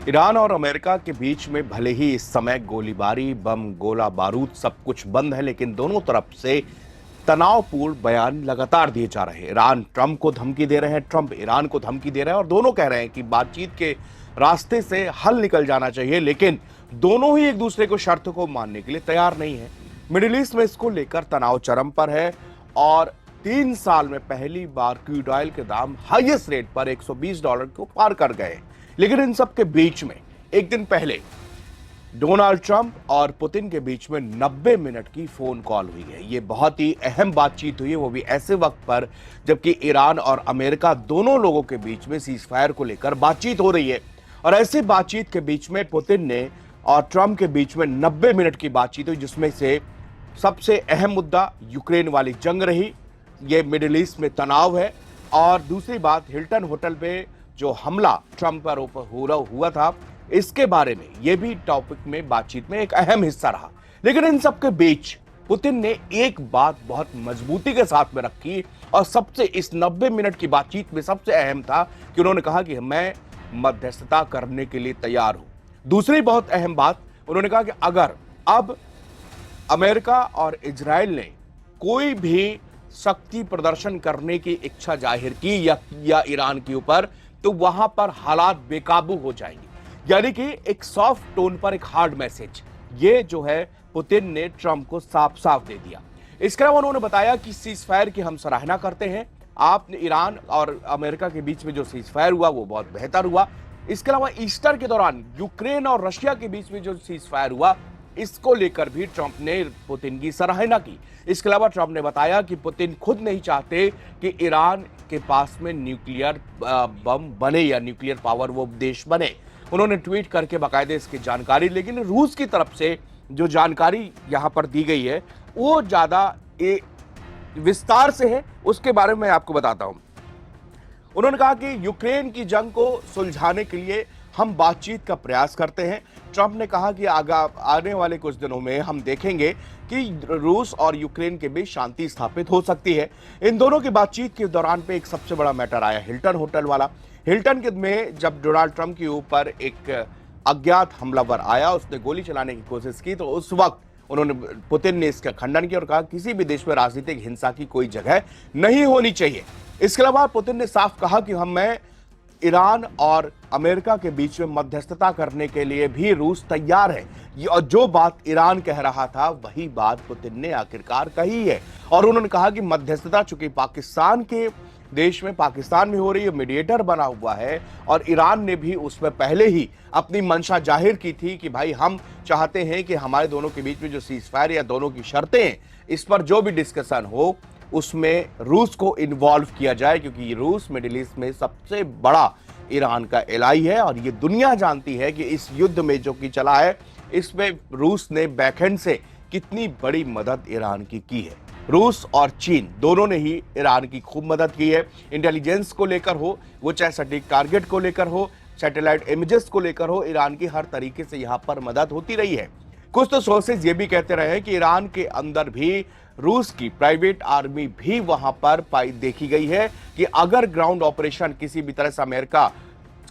Iran और America के बीच में भले ही इस समय गोलीबारी, बम, गोला बारूद सब कुछ बंद है, लेकिन दोनों तरफ से तनावपूर्ण बयान लगातार दिए जा रहे हैं। ईरान ट्रंप को धमकी दे रहे हैं, ट्रंप ईरान को धमकी दे रहे हैं और दोनों कह रहे हैं कि बातचीत के रास्ते से हल निकल जाना चाहिए, लेकिन दोनों ही एक दूसरे को शर्त को मानने के लिए तैयार नहीं है। मिडिल ईस्ट में इसको लेकर तनाव चरम पर है और 3 साल में पहली बार क्रूड ऑयल के दाम हाईएस्ट रेट पर $120 को पार कर गए। लेकिन इन सब के बीच में एक दिन पहले डोनाल्ड ट्रंप और पुतिन के बीच में 90 मिनट की फोन कॉल हुई है। ये बहुत ही अहम बातचीत हुई है, वो भी ऐसे वक्त पर जबकि ईरान और अमेरिका दोनों लोगों के बीच में सीज फायर को लेकर बातचीत हो रही है। और ऐसे बातचीत के बीच में पुतिन ने और ट्रंप के बीच में 90 मिनट की बातचीत हुई, जिसमें से सबसे अहम मुद्दा यूक्रेन वाली जंग रही। ये मिडिल ईस्ट में तनाव है और दूसरी बात हिल्टन होटल पे जो हमला ट्रंप पर हुआ था, इसके बारे में यह भी टॉपिक में बातचीत में एक अहम हिस्सा रहा। लेकिन इन सब के बीच पुतिन ने एक बात बहुत मजबूती के साथ में रखी और सबसे इस 90 मिनट की बातचीत में सबसे अहम था कि उन्होंने कहा कि मैं मध्यस्थता करने के लिए तैयार हूं। दूसरी बहुत अहम बात, उन्होंने कहा कि अगर अब अमेरिका और इजराइल ने कोई भी शक्ति प्रदर्शन करने की इच्छा जाहिर की या ईरान के ऊपर, तो वहां पर हालात बेकाबू हो जाएंगे। यानी कि एक सॉफ्ट टोन पर एक हार्ड मैसेज, ये जो है पुतिन ने ट्रंप को साफ साफ दे दिया। इसके अलावा उन्होंने बताया कि सीज फायर की हम सराहना करते हैं। आपने ईरान और अमेरिका के बीच में जो सीज फायर हुआ वो बहुत बेहतर हुआ। इसके अलावा ईस्टर के दौरान यूक्रेन और रशिया के बीच में जो सीज फायर हुआ, इसको लेकर भी ट्रंप ने पुतिन की सराहना की। इसके अलावा ट्रंप ने बताया कि पुतिन खुद नहीं चाहते कि ईरान के पास में न्यूक्लियर बम बने या न्यूक्लियर पावर वो देश बने। उन्होंने ट्वीट करके बाकायदे इसकी जानकारी, लेकिन रूस की तरफ से जो जानकारी यहां पर दी गई है वो ज्यादा विस्तार से है, उसके बारे में मैं आपको बताता हूं। उन्होंने कहा कि यूक्रेन की जंग को सुलझाने के लिए हम बातचीत का प्रयास करते हैं। ट्रंप ने कहा कि आने वाले कुछ दिनों में हम देखेंगे कि रूस और यूक्रेन के बीच शांति स्थापित हो सकती है। इन दोनों की बातचीत के दौरान पे एक सबसे बड़ा मैटर आया हिल्टन होटल वाला। हिल्टन में जब डोनाल्ड ट्रंप के ऊपर एक अज्ञात हमलावर आया, उसने गोली चलाने की कोशिश की, तो उस वक्त पुतिन ने इसका खंडन किया और कहा किसी भी देश में राजनीतिक हिंसा की कोई जगह नहीं होनी चाहिए। इसके अलावा पुतिन ने साफ कहा कि मैं ईरान और अमेरिका के बीच में मध्यस्थता करने के लिए भी रूस तैयार है। और जो बात ईरान कह रहा था वही बात पुतिन ने आखिरकार कही है। और उन्होंने कहा कि मध्यस्थता चूंकि पाकिस्तान के देश में, पाकिस्तान में हो रही है, मीडिएटर बना हुआ है और ईरान ने भी उसमें पहले ही अपनी मंशा जाहिर की थी कि भाई हम चाहते हैं कि हमारे दोनों के बीच में जो सीज फायर या दोनों की शर्तें हैं, इस पर जो भी डिस्कशन हो उसमें रूस को इन्वॉल्व किया जाए, क्योंकि रूस मिडिल ईस्ट में सबसे बड़ा ईरान का एलाई है और ये दुनिया जानती है कि इस युद्ध में जो कि चला है, इसमें रूस ने बैकहैंड से कितनी बड़ी मदद ईरान की है। रूस और चीन दोनों ने ही ईरान की खूब मदद की है। इंटेलिजेंस को लेकर हो, वो चाहे सटीक टारगेट को लेकर हो, सैटेलाइट इमेजेस को लेकर हो, ईरान की हर तरीके से यहां पर मदद होती रही है। कुछ तो सोर्सेज ये भी कहते रहे कि ईरान के अंदर भी रूस की प्राइवेट आर्मी भी वहां पर देखी गई है कि अगर ग्राउंड ऑपरेशन किसी भी तरह से अमेरिका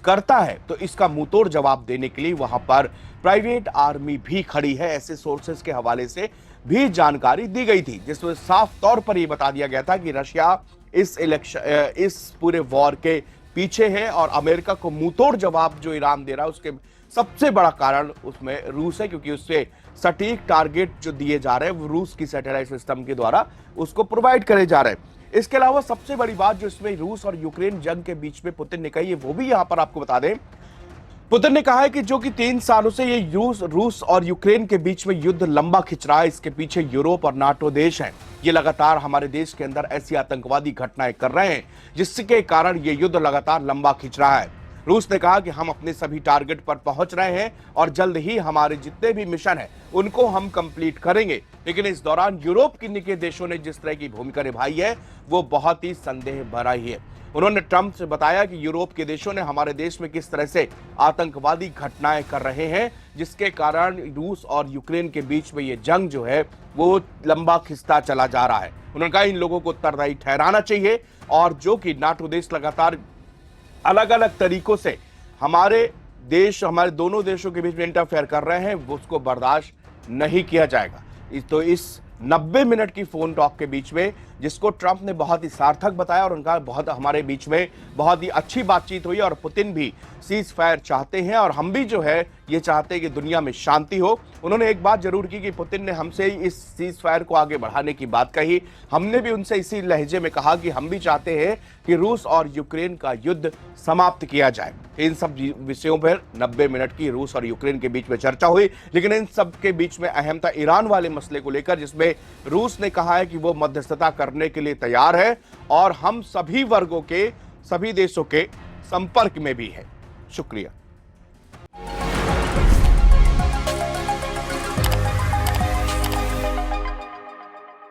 करता है तो इसका मुंहतोड़ जवाब देने के लिए वहां पर प्राइवेट आर्मी भी खड़ी है। ऐसे सोर्सेज के हवाले से भी जानकारी दी गई थी, जिसमें साफ तौर पर यह बता दिया गया था कि रशिया इस पूरे वॉर के पीछे है और अमेरिका को मुंहतोड़ जवाब जो ईरान दे रहा है उसके सबसे बड़ा कारण उसमें रूस है, क्योंकि उससे सटीक टारगेट जो दिए जा रहे हैं वो रूस की सैटेलाइट सिस्टम के द्वारा उसको प्रोवाइड करे जा रहे हैं। इसके अलावा सबसे बड़ी बात जो इसमें रूस और यूक्रेन जंग के बीच में पुतिन ने कही है, वो भी यहां पर आपको बता दें। पुतिन ने कहा है कि जो कि 3 सालों से ये रूस और यूक्रेन के बीच में युद्ध लंबा खिंच रहा है, इसके पीछे यूरोप और नाटो देश हैं। ये लगातार हमारे देश के अंदर ऐसी आतंकवादी घटनाएं कर रहे हैं जिसके कारण ये युद्ध लगातार लंबा खिंच रहा है। रूस ने कहा कि हम अपने सभी टारगेट पर पहुंच रहे हैं और जल्द ही हमारे जितने भी मिशन हैं उनको हम कंप्लीट करेंगे। लेकिन इस दौरान यूरोप के देशों ने जिस तरह की भूमिका निभाई है वो बहुत ही संदेह भरा ही है। उन्होंने ट्रंप से बताया कि यूरोप के देशों ने हमारे देश में किस तरह से आतंकवादी घटनाएं कर रहे हैं, जिसके कारण रूस और यूक्रेन के बीच में ये जंग जो है वो लंबा खिंचता चला जा रहा है। उन्होंने कहा इन लोगों को उत्तरदायी ठहराना चाहिए और जो कि नाटो देश लगातार अलग अलग तरीकों से हमारे देश हमारे दोनों देशों के बीच में इंटरफेयर कर रहे हैं, वो उसको बर्दाश्त नहीं किया जाएगा। तो इस 90 मिनट की फोन टॉक के बीच में, जिसको ट्रंप ने बहुत ही सार्थक बताया और उनका बहुत हमारे बीच में बहुत ही अच्छी बातचीत हुई, और पुतिन भी सीज फायर चाहते हैं और हम भी जो है ये चाहते हैं कि दुनिया में शांति हो। उन्होंने एक बात जरूर की कि पुतिन ने हमसे इस सीज फायर को आगे बढ़ाने की बात कही। हमने भी उनसे इसी लहजे में कहा कि हम भी चाहते हैं कि रूस और यूक्रेन का युद्ध समाप्त किया जाए। इन सब विषयों पर 90 मिनट की रूस और यूक्रेन के बीच में चर्चा हुई, लेकिन इन सब के बीच में अहम था ईरान वाले मसले को लेकर, जिसमें रूस ने कहा है कि वो मध्यस्थता करने के लिए तैयार है और हम सभी वर्गों के, सभी देशों के संपर्क में भी है। शुक्रिया।